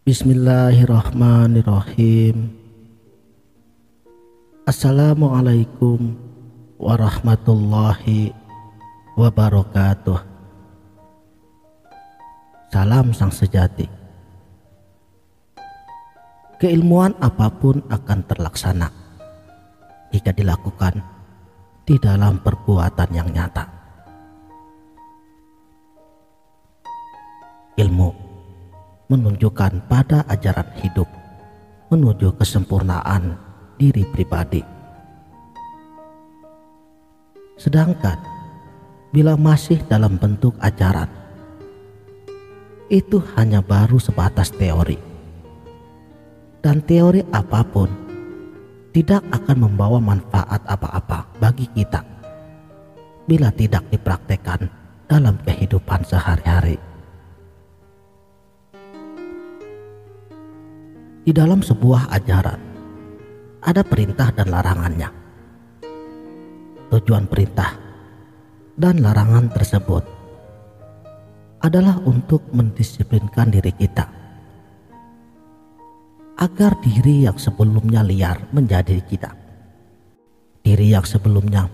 Bismillahirrahmanirrahim. Assalamualaikum warahmatullahi wabarakatuh. Salam sang sejati. Keilmuan apapun akan terlaksana jika dilakukan di dalam perbuatan yang nyata. Ilmu menunjukkan pada ajaran hidup menuju kesempurnaan diri pribadi. Sedangkan bila masih dalam bentuk ajaran, itu hanya baru sebatas teori. Dan teori apapun tidak akan membawa manfaat apa-apa bagi kita bila tidak dipraktekkan dalam kehidupan sehari-hari. Di dalam sebuah ajaran ada perintah dan larangannya. Tujuan perintah dan larangan tersebut adalah untuk mendisiplinkan diri kita agar diri yang sebelumnya liar menjadi kita. Diri yang sebelumnya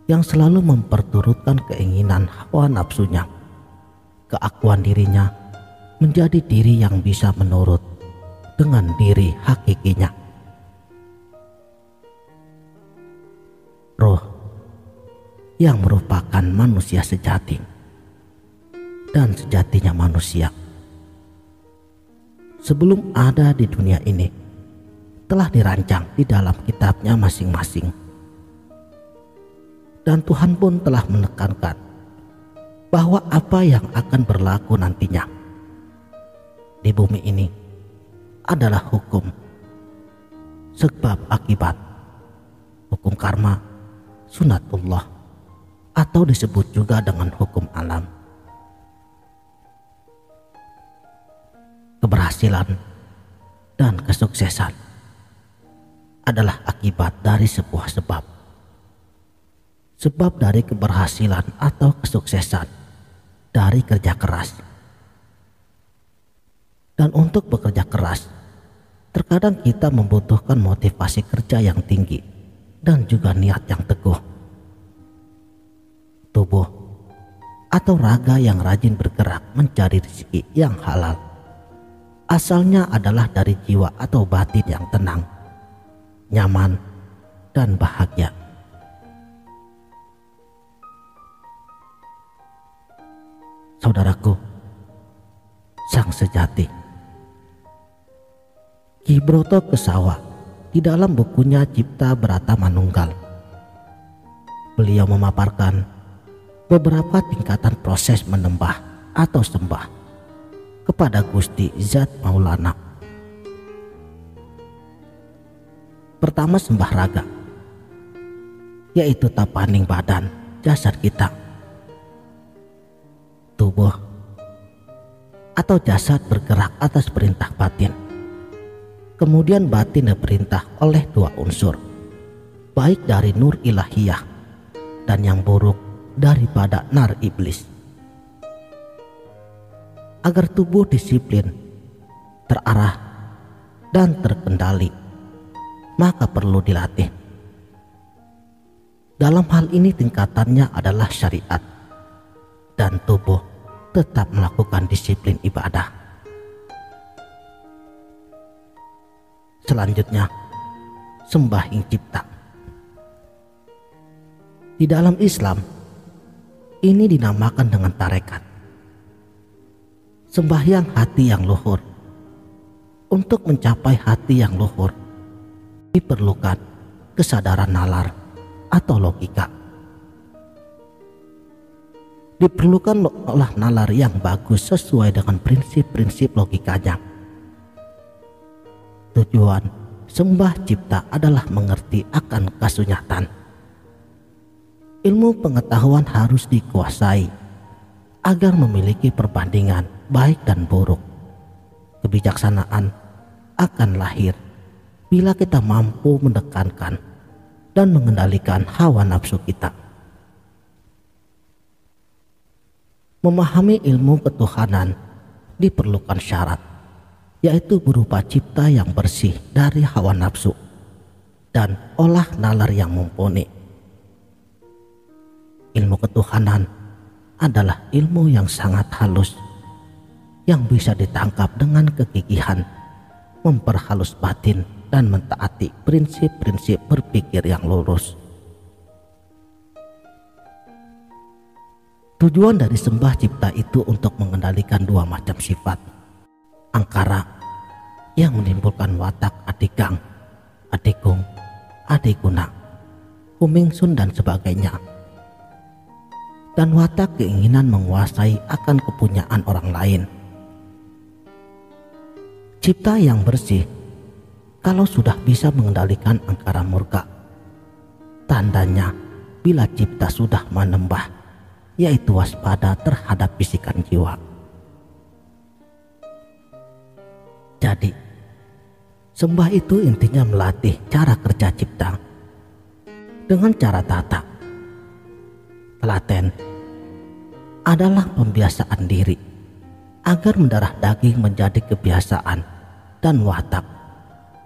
yang selalu memperturutkan keinginan hawa nafsunya, keakuan dirinya menjadi diri yang bisa menurut dengan diri hakikinya. Roh yang merupakan manusia sejati dan sejatinya manusia sebelum ada di dunia ini telah dirancang di dalam kitabnya masing-masing. Dan Tuhan pun telah menekankan bahwa apa yang akan berlaku nantinya di bumi ini adalah hukum sebab akibat, hukum karma, sunatullah, atau disebut juga dengan hukum alam. Keberhasilan dan kesuksesan adalah akibat dari sebuah sebab. Sebab dari keberhasilan atau kesuksesan dari kerja keras. Dan untuk bekerja keras, terkadang kita membutuhkan motivasi kerja yang tinggi dan juga niat yang teguh. Tubuh atau raga yang rajin bergerak mencari rezeki yang halal asalnya adalah dari jiwa atau batin yang tenang, nyaman, dan bahagia. Saudaraku, sang sejati, Ki Broto Kesawa di dalam bukunya Cipta Brata Manunggal, beliau memaparkan beberapa tingkatan proses menembah atau sembah kepada Gusti Zat Maulana. Pertama, sembah raga, yaitu tapaning badan jasad kita, tubuh atau jasad bergerak atas perintah batin. Kemudian batin diperintah oleh dua unsur, baik dari nur ilahiyah dan yang buruk daripada nar iblis. Agar tubuh disiplin, terarah, dan terkendali, maka perlu dilatih. Dalam hal ini tingkatannya adalah syariat, dan tubuh tetap melakukan disiplin ibadah. Selanjutnya, sembahyang cipta. Di dalam Islam, ini dinamakan dengan tarekat. Sembahyang hati yang luhur. Untuk mencapai hati yang luhur, diperlukan kesadaran nalar atau logika. Diperlukan olah nalar yang bagus sesuai dengan prinsip-prinsip logikanya. Tujuan sembah cipta adalah mengerti akan kasunyatan. Ilmu pengetahuan harus dikuasai agar memiliki perbandingan baik dan buruk. Kebijaksanaan akan lahir bila kita mampu menekankan dan mengendalikan hawa nafsu kita. Memahami ilmu ketuhanan diperlukan syarat, yaitu berupa cipta yang bersih dari hawa nafsu dan olah nalar yang mumpuni. Ilmu ketuhanan adalah ilmu yang sangat halus, yang bisa ditangkap dengan kegigihan, memperhalus batin dan mentaati prinsip-prinsip berpikir yang lurus. Tujuan dari sembah cipta itu untuk mengendalikan dua macam sifat, angkara yang menimbulkan watak adigang, adigung, adiguna, kumingsun dan sebagainya, dan watak keinginan menguasai akan kepunyaan orang lain. Cipta yang bersih kalau sudah bisa mengendalikan angkara murka, tandanya bila cipta sudah menembah, yaitu waspada terhadap bisikan jiwa. Jadi, sembah itu intinya melatih cara kerja cipta dengan cara tata. Telaten adalah pembiasaan diri agar mendarah daging menjadi kebiasaan dan watak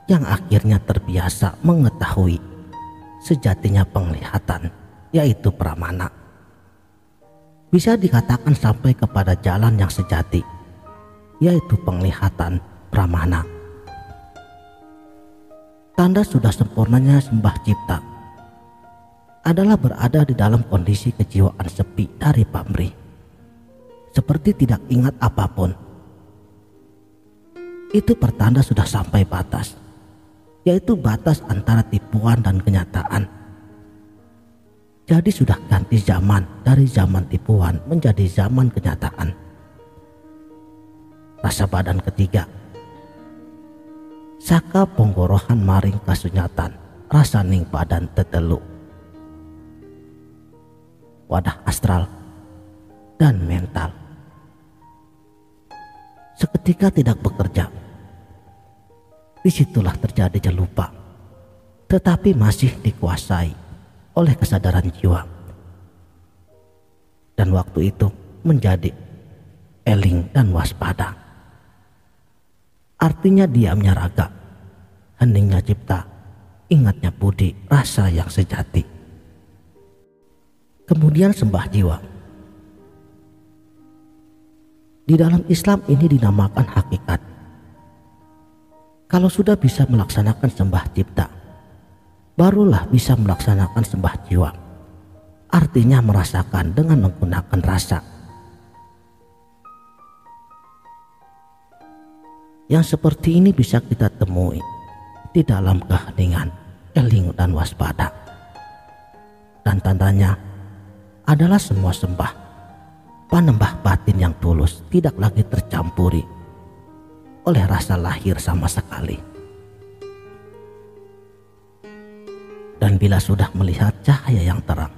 yang akhirnya terbiasa mengetahui sejatinya penglihatan, yaitu pramana. Bisa dikatakan sampai kepada jalan yang sejati, yaitu penglihatan pramana. Tanda sudah sempurnanya sembah cipta adalah berada di dalam kondisi kejiwaan sepi dari pamrih, seperti tidak ingat apapun. Itu pertanda sudah sampai batas, yaitu batas antara tipuan dan kenyataan. Jadi sudah ganti zaman dari zaman tipuan menjadi zaman kenyataan. Rasa badan ketiga, saka ponggorohan maring kasunyatan, rasaning badan tetelu. Wadah astral dan mental seketika tidak bekerja. Disitulah terjadi jelupa, tetapi masih dikuasai oleh kesadaran jiwa. Dan waktu itu menjadi eling dan waspada. Artinya diamnya raga, heningnya cipta, ingatnya budi, rasa yang sejati. Kemudian sembah jiwa. Di dalam Islam ini dinamakan hakikat. Kalau sudah bisa melaksanakan sembah cipta, barulah bisa melaksanakan sembah jiwa. Artinya merasakan dengan menggunakan rasa. Yang seperti ini bisa kita temui di dalam keheningan, eling dan waspada. Dan tandanya adalah semua sembah, panembah batin yang tulus tidak lagi tercampuri oleh rasa lahir sama sekali. Dan bila sudah melihat cahaya yang terang,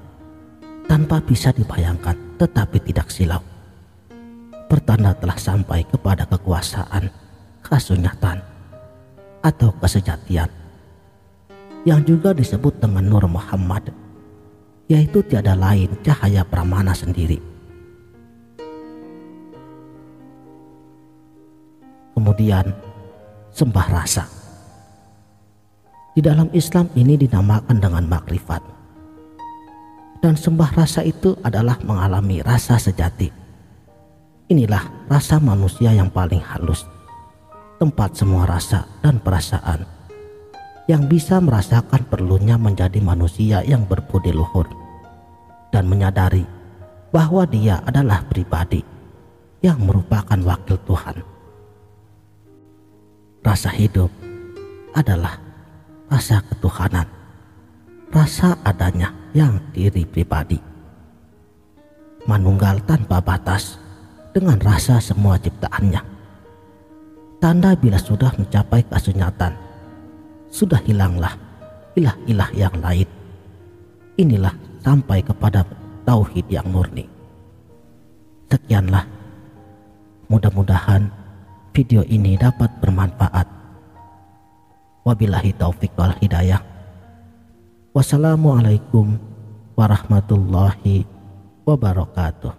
tanpa bisa dibayangkan tetapi tidak silau, pertanda telah sampai kepada kekuasaan, kasunyatan, atau kesejatian, yang juga disebut dengan Nur Muhammad, yaitu tiada lain cahaya pramana sendiri. Kemudian sembah rasa. Di dalam Islam ini dinamakan dengan makrifat. Dan sembah rasa itu adalah mengalami rasa sejati. Inilah rasa manusia yang paling halus, tempat semua rasa dan perasaan, yang bisa merasakan perlunya menjadi manusia yang berbudi luhur dan menyadari bahwa dia adalah pribadi yang merupakan wakil Tuhan. Rasa hidup adalah rasa ketuhanan, rasa adanya yang diri pribadi, manunggal tanpa batas dengan rasa semua ciptaannya. Tanda bila sudah mencapai kasunyatan, sudah hilanglah ilah-ilah yang lain. Inilah sampai kepada tauhid yang murni. Sekianlah, mudah-mudahan video ini dapat bermanfaat. Wabillahi taufiq wal hidayah. Wassalamualaikum warahmatullahi wabarakatuh.